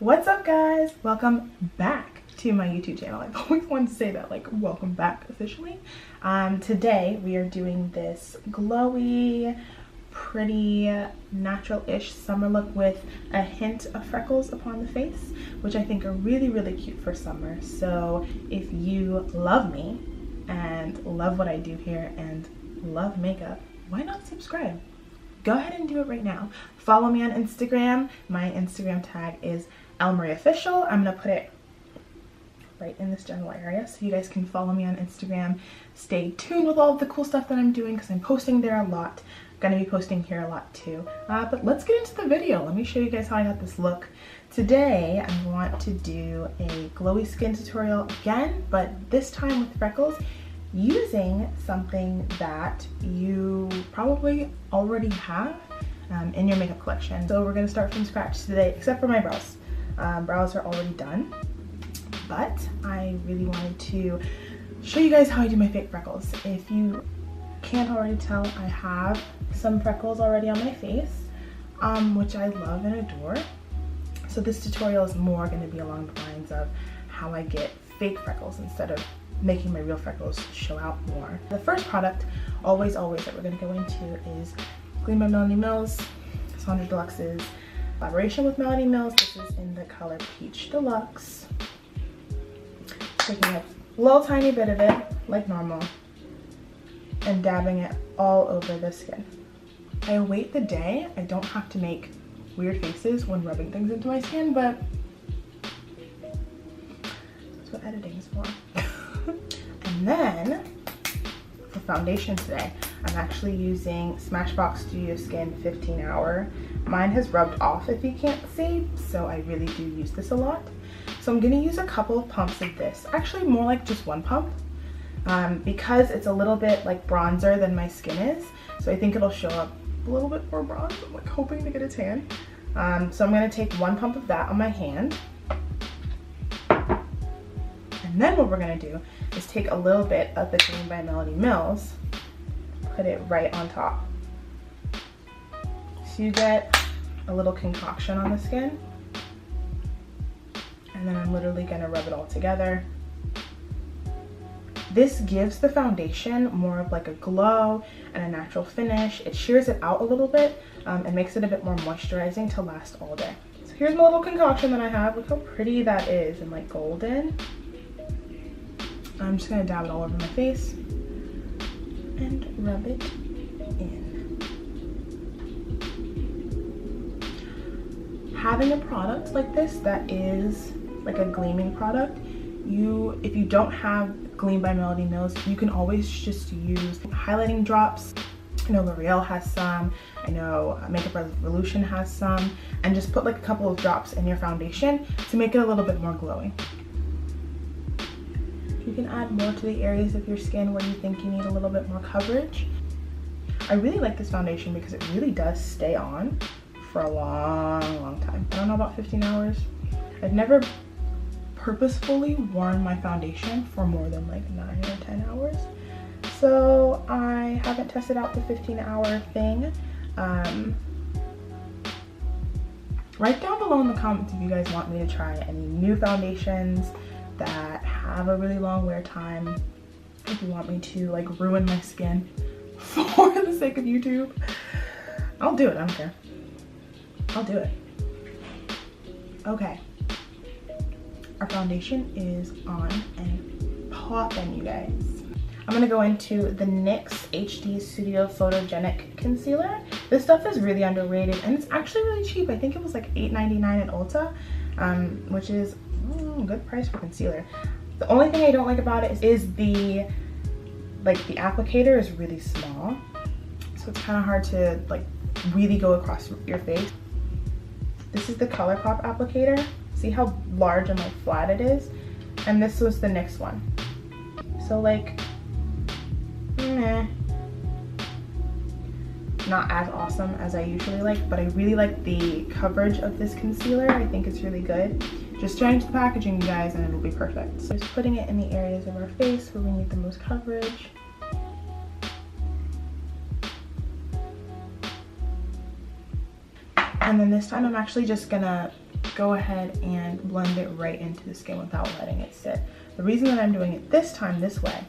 What's up, guys? Welcome back to my YouTube channel. I've always wanted to say that, like, welcome back officially. Today we are doing this glowy, pretty, natural-ish summer look with a hint of freckles upon the face, which I think are really, really cute for summer. So if you love me and love what I do here and love makeup, why not subscribe? Go ahead and do it right now. Follow me on Instagram. My Instagram tag is ElleMarieOfficial. I'm gonna put it right in this general area so you guys can follow me on Instagram. Stay tuned with all of the cool stuff that I'm doing because I'm posting there a lot. I'm gonna be posting here a lot too. But let's get into the video. Let me show you guys how I got this look. Today I want to do a glowy skin tutorial again, but this time with freckles, using something that you probably already have in your makeup collection. So we're gonna start from scratch today, except for my brows. Brows are already done, but I really wanted to show you guys how I do my fake freckles. If you can't already tell, I have some freckles already on my face, which I love and adore. So this tutorial is more gonna be along the lines of how I get fake freckles instead of making my real freckles show out more. The first product, always that we're gonna go into is Gleam by Melanie Mills, Sandra Deluxe's collaboration with Melanie Mills. This is in the color Peach Deluxe. Taking a little tiny bit of it, like normal, and dabbing it all over the skin. I await the day I don't have to make weird faces when rubbing things into my skin, but that's what editing is for. And then for foundation today, I'm actually using Smashbox Studio Skin 15 Hour. Mine has rubbed off if you can't see, so I really do use this a lot. So I'm gonna use a couple of pumps of this, actually more like just one pump, because it's a little bit like bronzer than my skin is. So I think it'll show up a little bit more bronze. I'm like hoping to get a tan. So I'm gonna take one pump of that on my hand. And then what we're gonna do is take a little bit of the Gleam by Melanie Mills, put it right on top. So you get a little concoction on the skin. And then I'm literally gonna rub it all together. This gives the foundation more of like a glow and a natural finish. It shears it out a little bit and makes it a bit more moisturizing to last all day. So here's my little concoction that I have. Look how pretty that is and like golden. I'm just gonna dab it all over my face and rub it in. Having a product like this that is like a gleaming product, if you don't have Gleam by Melanie Mills, you can always just use highlighting drops. I know L'Oreal has some, I know Makeup Revolution has some, and just put like a couple of drops in your foundation to make it a little bit more glowing. You can add more to the areas of your skin where you think you need a little bit more coverage. I really like this foundation because it really does stay on for a long time. I don't know about 15 hours. I've never purposefully worn my foundation for more than like 9 or 10 hours. So I haven't tested out the 15-hour thing. Write down below in the comments if you guys want me to try any new foundations that have a really long wear time. If you want me to like ruin my skin for the sake of YouTube, I'll do it. I don't care. I'll do it. Okay. Our foundation is on and popping, you guys. I'm gonna go into the NYX HD Studio Photogenic Concealer. This stuff is really underrated and it's actually really cheap. I think it was like $8.99 at Ulta, which is good price for concealer. The only thing I don't like about it is the applicator is really small, so it's kind of hard to like really go across your face. This is the ColourPop applicator. See how large and like flat it is? And this was the NYX one. So like, meh. Not as awesome as I usually like, but I really like the coverage of this concealer. I think it's really good. Just change the packaging, you guys, and it'll be perfect. So just putting it in the areas of our face where we need the most coverage. And then this time I'm actually just gonna go ahead and blend it right into the skin without letting it sit. The reason that I'm doing it this time this way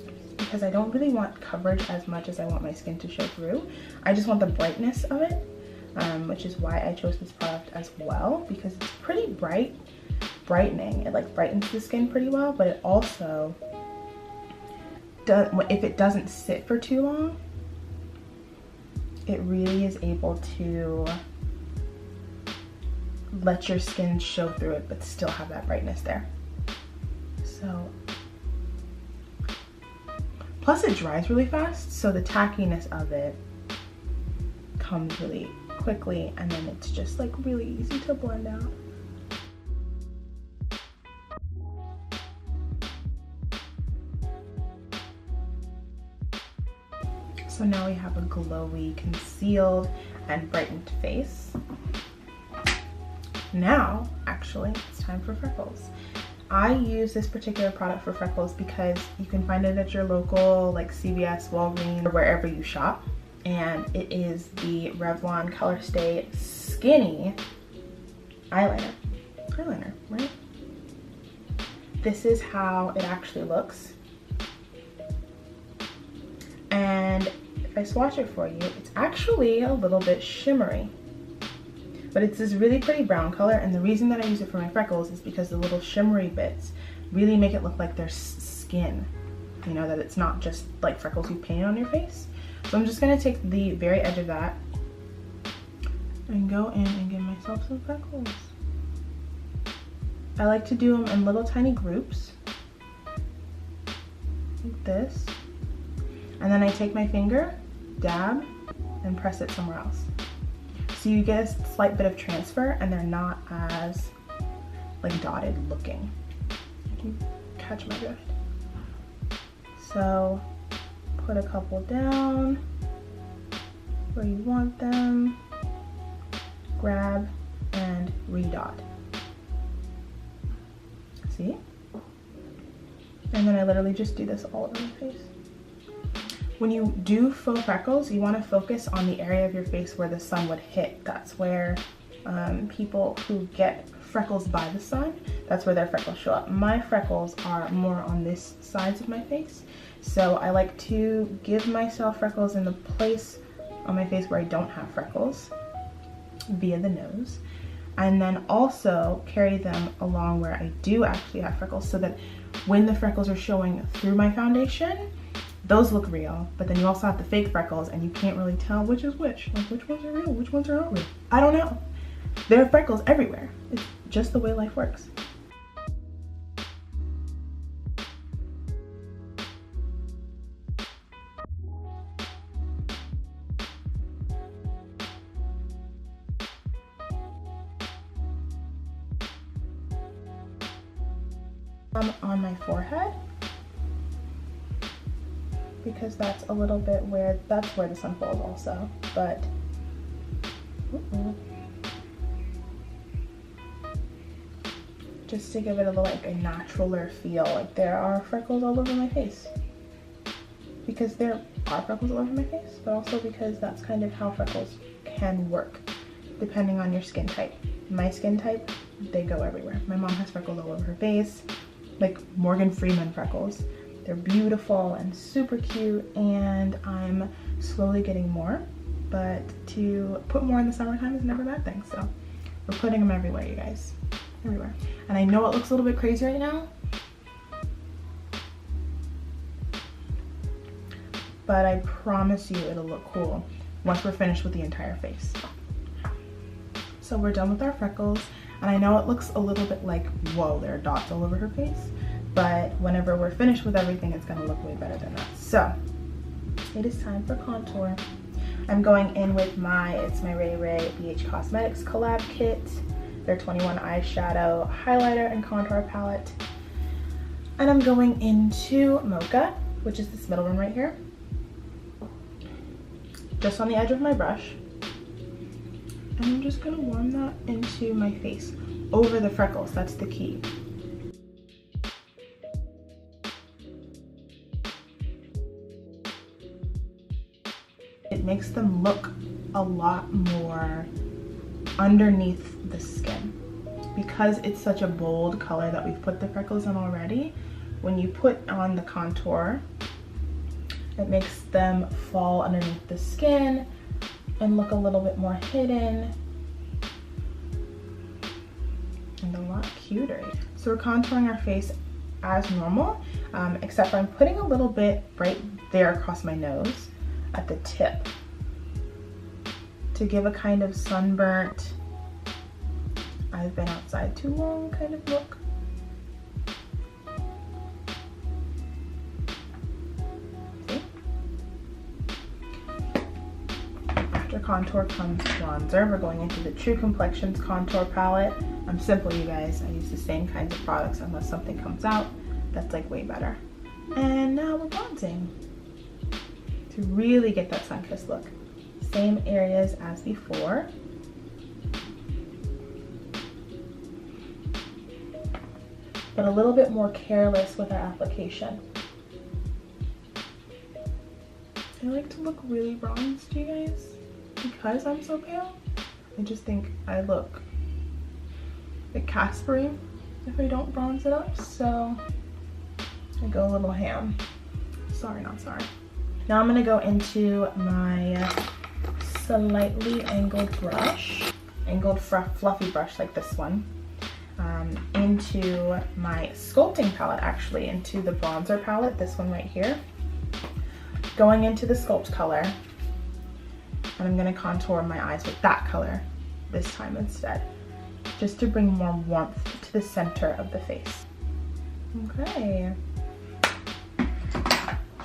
is because I don't really want coverage as much as I want my skin to show through. I just want the brightness of it, which is why I chose this product as well, because it's pretty brightening. It like brightens the skin pretty well, but it also does, if it doesn't sit for too long, it really is able to let your skin show through it but still have that brightness there. So plus it dries really fast, so the tackiness of it comes really quickly, and then it's just like really easy to blend out. So now we have a glowy, concealed, and brightened face. Now, actually, it's time for freckles. I use this particular product for freckles because you can find it at your local, like CVS, Walgreens, or wherever you shop. And it is the Revlon Colorstay SKINNY eyeliner, right? This is how it actually looks. And if I swatch it for you, it's actually a little bit shimmery, but it's this really pretty brown color, and the reason that I use it for my freckles is because the little shimmery bits really make it look like there's skin, you know, that it's not just like freckles you paint on your face. So I'm just gonna take the very edge of that and go in and give myself some freckles. I like to do them in little tiny groups, like this. And then I take my finger, dab, and press it somewhere else. So you get a slight bit of transfer, and they're not as like dotted looking. You can catch my drift. So put a couple down where you want them, grab, and redot. See? And then I literally just do this all over my face. When you do faux freckles, you want to focus on the area of your face where the sun would hit. That's where people who get freckles by the sun, that's where their freckles show up. My freckles are more on this side of my face, so I like to give myself freckles in the place on my face where I don't have freckles via the nose, and then also carry them along where I do actually have freckles, so that when the freckles are showing through my foundation, those look real, but then you also have the fake freckles, and you can't really tell which is which. Like, which ones are real, which ones are not real. I don't know. There are freckles everywhere. It's just the way life works. On my forehead, because that's a little bit where, that's where the sun falls also, but just to give it a little, like a naturaler feel. Like there are freckles all over my face, because there are freckles all over my face, but also because that's kind of how freckles can work depending on your skin type. My skin type, they go everywhere. My mom has freckles all over her face, like Morgan Freeman freckles. They're beautiful and super cute, and I'm slowly getting more, but to put more in the summertime is never a bad thing. So we're putting them everywhere, you guys, everywhere. And I know it looks a little bit crazy right now, but I promise you it'll look cool once we're finished with the entire face. So we're done with our freckles, and I know it looks a little bit like, whoa, there are dots all over her face, but whenever we're finished with everything, it's gonna look way better than that. So it is time for contour. I'm going in with my ItsMyRayeRaye BH Cosmetics collab kit, their 21 eyeshadow highlighter and contour palette. And I'm going into Mocha, which is this middle one right here, just on the edge of my brush. And I'm just gonna warm that into my face, over the freckles, that's the key. It makes them look a lot more underneath the skin. Because it's such a bold color that we've put the freckles in already, when you put on the contour, it makes them fall underneath the skin and look a little bit more hidden and a lot cuter. So we're contouring our face as normal, except for I'm putting a little bit right there across my nose at the tip to give a kind of sunburnt, I've been outside too long kind of look. See? After contour comes bronzer. We're going into the True Complexions contour palette. I'm simple, you guys. I use the same kinds of products unless something comes out that's like way better. And now we're bronzing to really get that sun-kissed look. Same areas as before. But a little bit more careless with our application. I like to look really bronzed, you guys, because I'm so pale. I just think I look like Caspery if I don't bronze it up, so I go a little ham. Sorry, not sorry. Now I'm gonna go into my slightly angled brush, angled fluffy brush like this one, into my sculpting palette, actually into the bronzer palette, this one right here. Going into the sculpt color, and I'm gonna contour my eyes with that color this time instead, just to bring more warmth to the center of the face. Okay.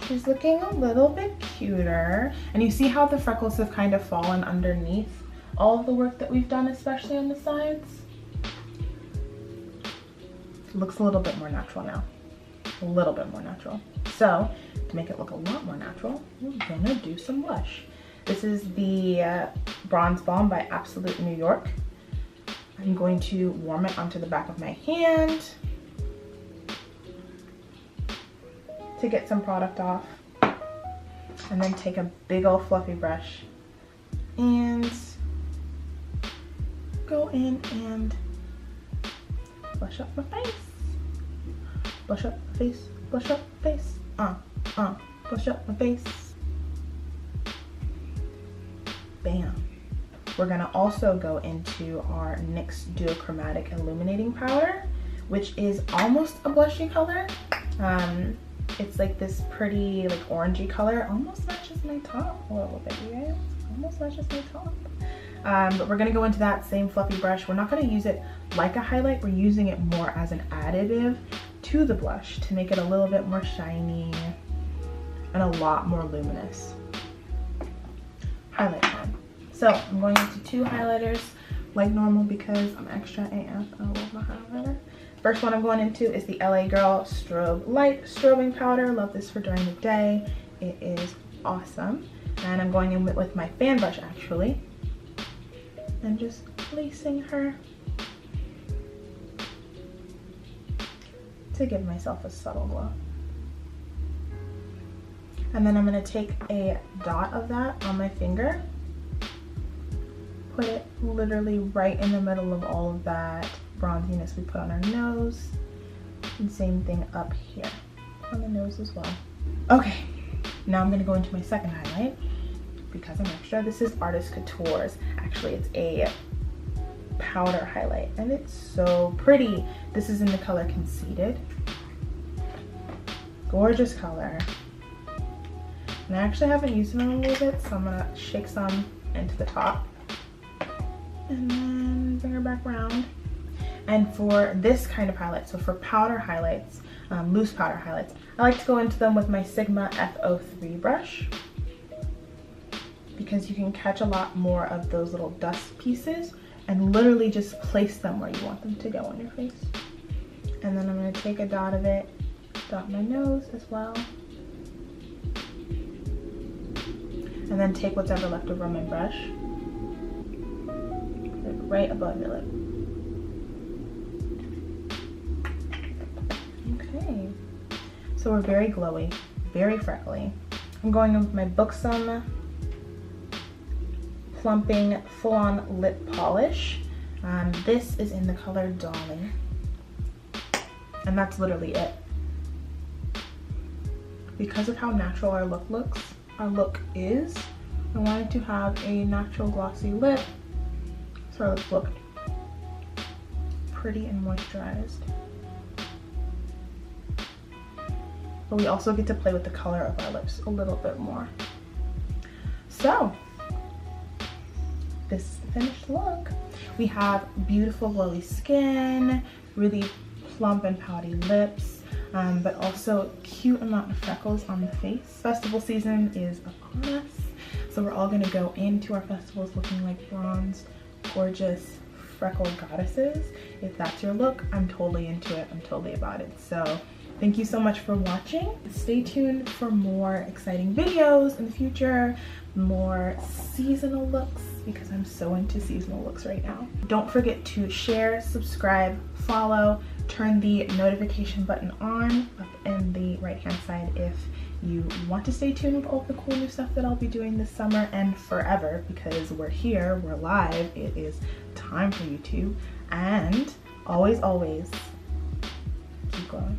She's looking a little bit cuter. And you see how the freckles have kind of fallen underneath all of the work that we've done, especially on the sides? It looks a little bit more natural now. A little bit more natural. So, to make it look a lot more natural, we're gonna do some blush. This is the Bronze Balm by Absolute New York. I'm going to warm it onto the back of my hand to get some product off, and then take a big old fluffy brush and go in and blush up my face. Blush up my face, blush up my face, blush up my face. Bam. We're gonna also go into our NYX Duo Chromatic Illuminating Powder, which is almost a blushy color. It's like this pretty like orangey color. Almost matches my top a little bit, you guys. Almost matches my top. But we're gonna go into that same fluffy brush. We're not gonna use it like a highlight. We're using it more as an additive to the blush to make it a little bit more shiny and a lot more luminous. Highlight time. So I'm going into two highlighters like normal because I'm extra AF. I love my highlighter. First one I'm going into is the LA Girl Lite Strobing Powder. Love this for during the day. It is awesome. And I'm going in with my fan brush actually, and just placing her to give myself a subtle glow. And then I'm gonna take a dot of that on my finger, put it literally right in the middle of all of that bronziness we put on our nose, and same thing up here on the nose as well. Okay, now I'm gonna go into my second highlight because I'm extra. This is Artist Couture's. Actually, it's a powder highlight and it's so pretty. This is in the color Conceited. Gorgeous color. And I actually haven't used it in a little bit, so I'm gonna shake some into the top and then bring her back around. And for this kind of highlight, so for powder highlights, loose powder highlights, I like to go into them with my Sigma F03 brush because you can catch a lot more of those little dust pieces and literally just place them where you want them to go on your face. And then I'm gonna take a dot of it, dot my nose as well, and then take what's ever left over on my brush, put it right above your lip. Okay, so we're very glowy, very freckly. I'm going in with my Buxom Plumping Full-On Lip Polish. This is in the color Dolly, and that's literally it. Because of how natural our look is, I wanted to have a natural glossy lip so our lips look pretty and moisturized. But we also get to play with the color of our lips a little bit more. So, this is the finished look. We have beautiful glowy skin, really plump and pouty lips, but also cute amount of freckles on the face. Festival season is upon us, so we're all gonna go into our festivals looking like bronzed, gorgeous, freckled goddesses. If that's your look, I'm totally into it. I'm totally about it. So thank you so much for watching. Stay tuned for more exciting videos in the future, more seasonal looks, because I'm so into seasonal looks right now. Don't forget to share, subscribe, follow, turn the notification button on up in the right hand side if you want to stay tuned with all the cool new stuff that I'll be doing this summer and forever, because we're here, we're live, it is time for YouTube. And always, always keep glowing.